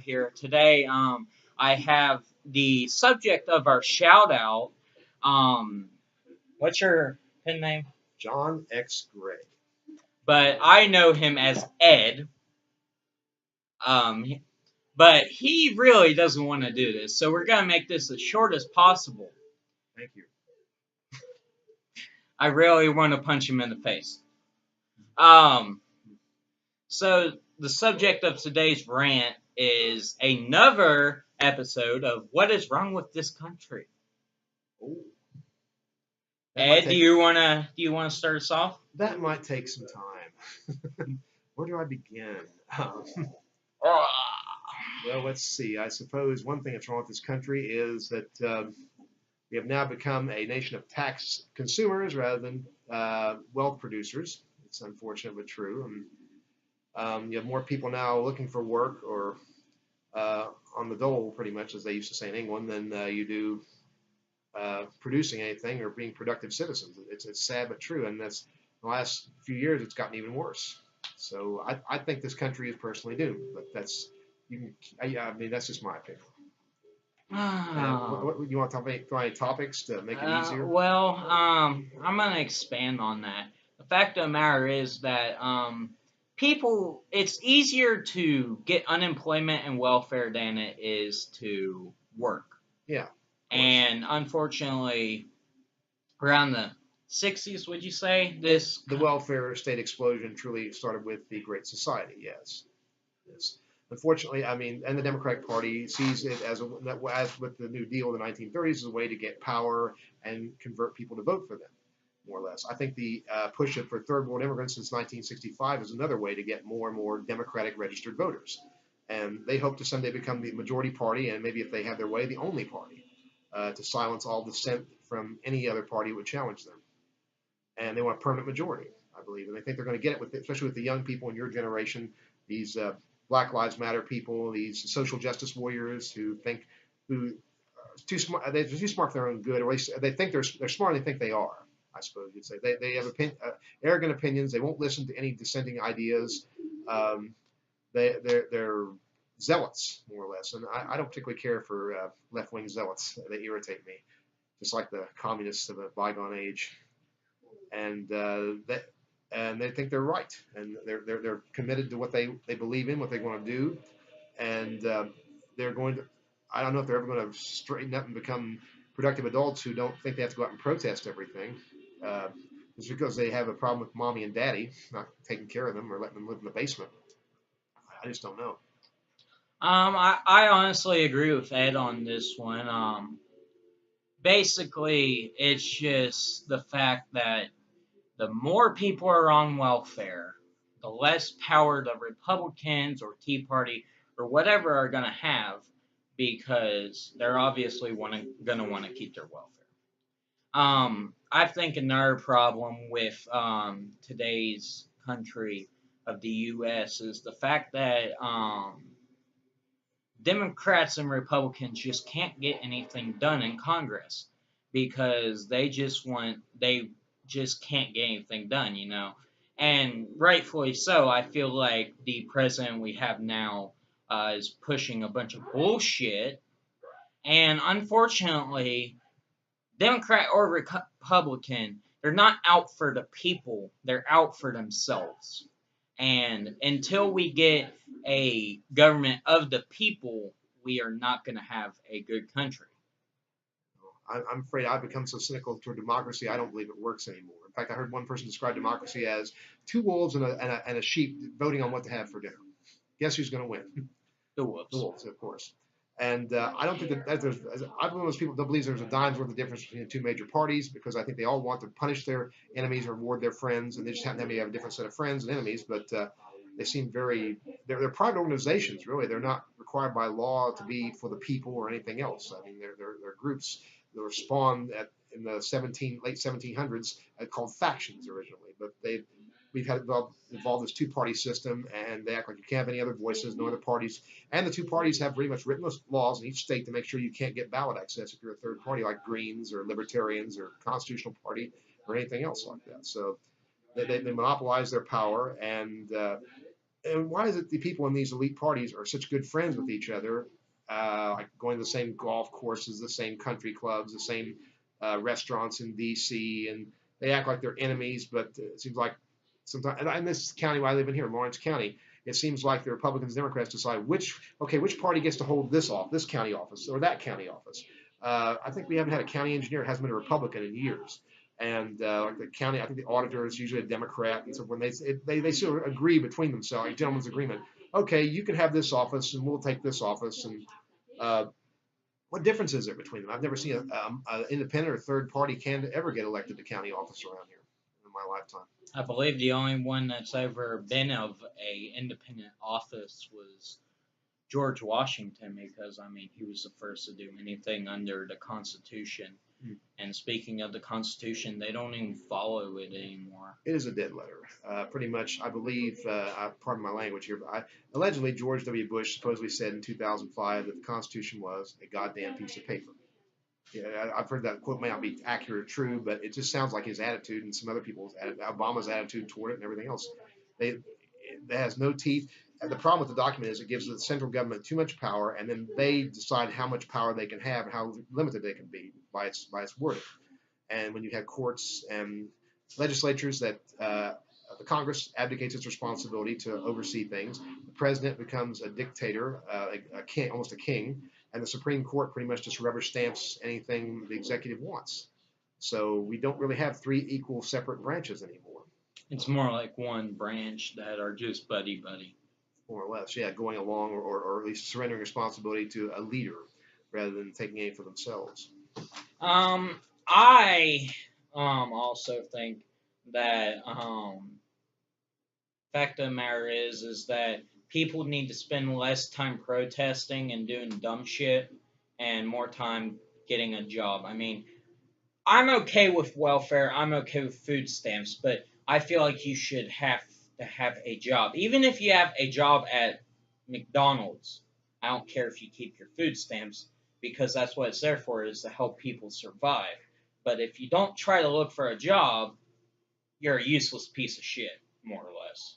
here today. I have the subject of our shout out. Um, what's your pen name? John X. Gray. But I know him as Ed. Um, but he really doesn't want to do this, so we're gonna make this as short as possible. Thank you. I really want to punch him in the face. Um, so the subject of today's rant is another episode of What is Wrong with This Country. Oh, Ed, do you wanna start us off? that might take some time. Where do I begin? Ah, Well, let's see. I suppose one thing that's wrong with this country is that we have now become a nation of tax consumers rather than wealth producers. It's unfortunate but true. And you have more people now looking for work or on the dole, pretty much, as they used to say in England, than you do producing anything or being productive citizens. It's sad but true, and that's the last few years it's gotten even worse. So I think this country is personally doomed, but that's I mean that's just my opinion. And ah. what you want to talk about any topics to make it easier? I'm gonna expand on that. The fact of the matter is that people, it's easier to get unemployment and welfare than it is to work. Yeah, of course. And unfortunately, around the 60s, would you say The welfare state explosion truly started with the Great Society. Yes, yes. Unfortunately, I mean, and the Democratic Party sees it as with the New Deal in the 1930s as a way to get power and convert people to vote for them, more or less. I think the push for third world immigrants since 1965 is another way to get more and more Democratic registered voters. And they hope to someday become the majority party, and maybe if they have their way, the only party to silence all dissent from any other party that would challenge them. And they want a permanent majority, I believe, and they think they're going to get it with, especially with the young people in your generation, these Black Lives Matter people, these social justice warriors who are too smart, they're too smart for their own good, or at least they think they're smarter than they think they are. I suppose you'd say they have arrogant opinions. They won't listen to any dissenting ideas. Um, they're zealots, more or less, and I don't particularly care for left wing zealots. They irritate me, just like the communists of a bygone age, and they think they're right, and they're committed to what they believe in, what they want to do, and they're going to. I don't know if they're ever going to straighten up and become productive adults who don't think they have to go out and protest everything. Uh, it's because they have a problem with mommy and daddy not taking care of them or letting them live in the basement. I just don't know. I honestly agree with Ed on this one. Basically, it's just the fact that the more people are on welfare, the less power the Republicans or Tea Party or whatever are going to have, because they're obviously going to want to keep their welfare. I think another problem with today's country of the U.S. is the fact that Democrats and Republicans just can't get anything done in Congress because they just can't get anything done, you know. And rightfully so. I feel like the president we have now is pushing a bunch of bullshit, and unfortunately, Democrat or Republican, they're not out for the people, they're out for themselves. And until we get a government of the people, we are not going to have a good country. I'm afraid I've become so cynical toward democracy. I don't believe it works anymore. In fact, I heard one person describe democracy as two wolves and a sheep voting on what to have for dinner. Guess who's going to win? The The wolves. wolves, of course. And I don't think that there's. I'm one of those people that believes there's a dime's worth of difference between the two major parties because I think they all want to punish their enemies or reward their friends, and they just happen to have a different set of friends and enemies. But they seem very. They're private organizations, really. They're not required by law to be for the people or anything else. I mean, they're groups that were spawned in the late 1700s called factions originally, but we've had evolved this two-party system, and they act like you can't have any other voices, no other parties. And the two parties have pretty much written laws in each state to make sure you can't get ballot access if you're a third party like Greens or Libertarians or Constitutional Party or anything else like that. So they monopolize their power, and and why is it the people in these elite parties are such good friends with each other, like going to the same golf courses, the same country clubs, the same restaurants in D.C., and they act like they're enemies, but it seems like sometimes, and in this county where I live in here, Lawrence County, it seems like the Republicans and Democrats decide which party gets to hold this county office or that county office. I think we haven't had a county engineer that hasn't been a Republican in years. And like the county, I think the auditor is usually a Democrat, and so when they sort of agree between themselves, like gentleman's agreement. Okay, you can have this office, and we'll take this office. And what difference is there between them? I've never seen an independent or third party candidate ever get elected to county office around here in my lifetime. I believe the only one that's ever been of a independent office was George Washington, because I mean he was the first to do anything under the Constitution. And speaking of the Constitution, they don't even follow it anymore. It is a dead letter. Pretty much, I believe, pardon my language here, but allegedly George W. Bush supposedly said in 2005 that the Constitution was a goddamn piece of paper. Yeah, I've heard that quote may not be accurate or true, but it just sounds like his attitude and some other people's Obama's attitude toward it and everything else. It has no teeth. And the problem with the document is it gives the central government too much power, and then they decide how much power they can have and how limited they can be by its wording. And when you have courts and legislatures that the Congress abdicates its responsibility to oversee things, the president becomes a dictator, a king, almost a king, and the Supreme Court pretty much just rubber stamps anything the executive wants. So we don't really have three equal separate branches anymore. It's more like one branch that are just buddy-buddy. More or less, yeah, going along or at least surrendering responsibility to a leader rather than taking aim for themselves. I also think that fact of the matter is that people need to spend less time protesting and doing dumb shit and more time getting a job. I mean, I'm okay with welfare, I'm okay with food stamps, but I feel like you should have to have a job. Even if you have a job at McDonald's, I don't care if you keep your food stamps, because that's what it's there for, is to help people survive. But if you don't try to look for a job, you're a useless piece of shit, more or less.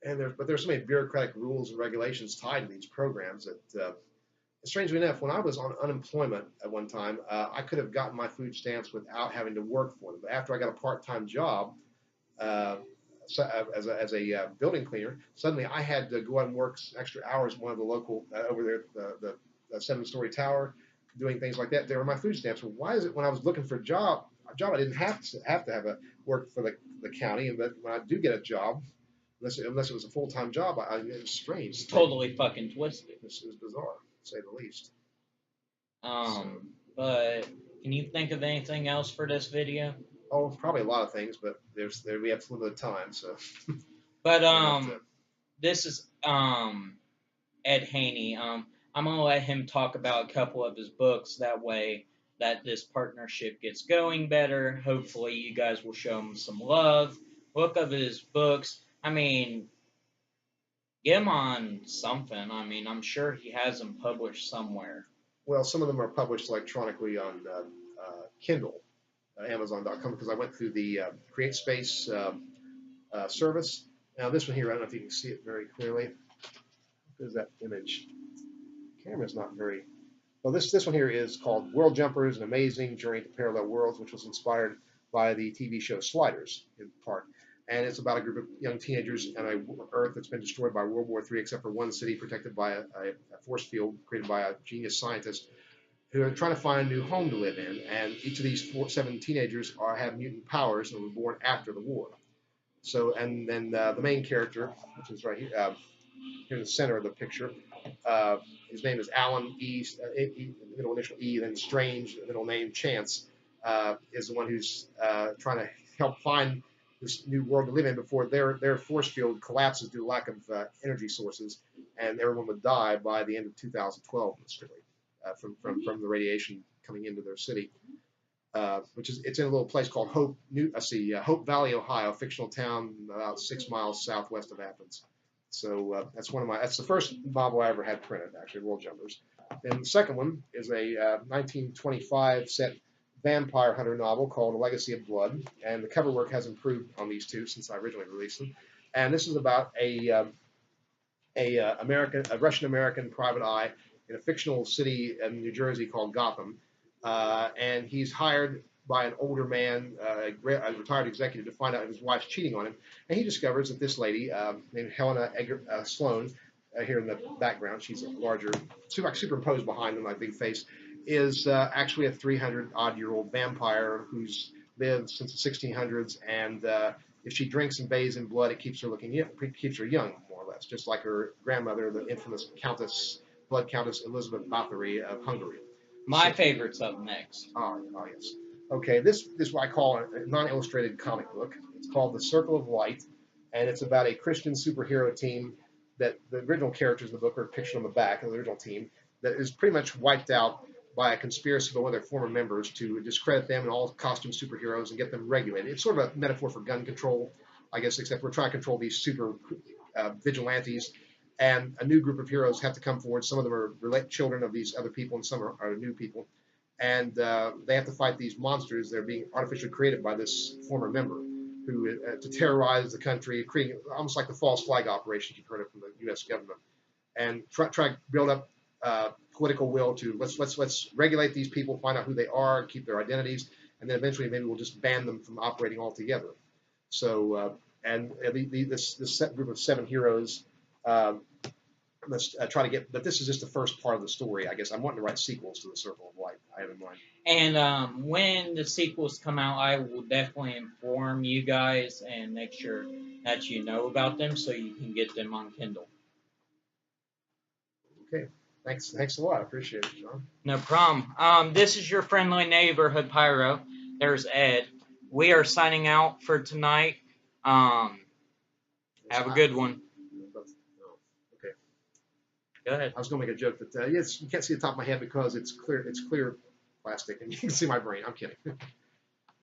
And there's so many bureaucratic rules and regulations tied to these programs that, strangely enough, when I was on unemployment at one time, I could have gotten my food stamps without having to work for them. But after I got a part-time job as a building cleaner, suddenly I had to go out and work extra hours in one of the local over there, the 7-story tower, doing things like that. They were my food stamps. Well, why is it when I was looking for a job I didn't have to have a work for the county, but when I do get a job, unless it was a full-time job, it was strange. It's totally fucking twisted. It was bizarre, to say the least. But can you think of anything else for this video? Oh, probably a lot of things, but we have limited time, so. But this is Ed Haney. I'm gonna let him talk about a couple of his books. That way, that this partnership gets going better. Hopefully, you guys will show him some love. Look up his books. I mean, get him on something. I mean, I'm sure he has them published somewhere. Well, some of them are published electronically on Kindle, Amazon.com, because I went through the CreateSpace service. Now, this one here, I don't know if you can see it very clearly. There's that image. The camera's not very. Well, this one here is called World Jumpers: An Amazing Journey to Parallel Worlds, which was inspired by the TV show Sliders, in part. And it's about a group of young teenagers on an Earth that's been destroyed by World War III, except for one city protected by a force field created by a genius scientist, who are trying to find a new home to live in. And each of these 7 teenagers have mutant powers and were born after the war. So, and then the main character, which is right here, here in the center of the picture, his name is Alan E. Middle initial E, then Strange, middle name Chance, is the one who's trying to help find this new world to live in before their force field collapses due to lack of energy sources, and everyone would die by the end of 2012, strictly, from the radiation coming into their city. It's in a little place called Hope Valley, Ohio, fictional town about 6 miles southwest of Athens. So that's the first novel I ever had printed, actually, World Jumpers. Then the second one is a 1925 set vampire hunter novel called A Legacy of Blood, and the cover work has improved on these two since I originally released them. And this is about a Russian American private eye in a fictional city in New Jersey called Gotham, and he's hired by an older man, a retired executive, to find out if his wife's cheating on him. And he discovers that this lady, named Helena Sloan, here in the background, she's a larger, superimposed behind him, like big face, is actually a 300-odd-year-old vampire who's lived since the 1600s, and if she drinks and bathes in blood, it keeps her young, more or less, just like her grandmother, the infamous Blood Countess Elizabeth Bathory of Hungary. My favorite's up next. Oh, yes. Okay, this is what I call a non-illustrated comic book. It's called The Circle of Light, and it's about a Christian superhero team that the original characters in the book are pictured on the back of the original team that is pretty much wiped out by a conspiracy by one of their former members to discredit them and all costume superheroes and get them regulated. It's sort of a metaphor for gun control, I guess, except we're trying to control these super vigilantes. And a new group of heroes have to come forward. Some of them are children of these other people, and some are new people. And they have to fight these monsters that are being artificially created by this former member, who to terrorize the country, creating almost like the false flag operations you've heard of from the U.S. government, and try to build up political will to let's regulate these people, find out who they are, keep their identities, and then eventually maybe we'll just ban them from operating altogether. So and this group of 7 heroes. Let's try to get, but this is just the first part of the story. I guess I'm wanting to write sequels to The Circle of Light. I have in mind. And when the sequels come out, I will definitely inform you guys and make sure that you know about them so you can get them on Kindle. Okay, thanks a lot. I appreciate it, John. No problem. This is your friendly neighborhood pyro. There's Ed. We are signing out for tonight. Have a good one. Go ahead. I was going to make a joke that yes, you can't see the top of my head because it's clear plastic, and you can see my brain. I'm kidding.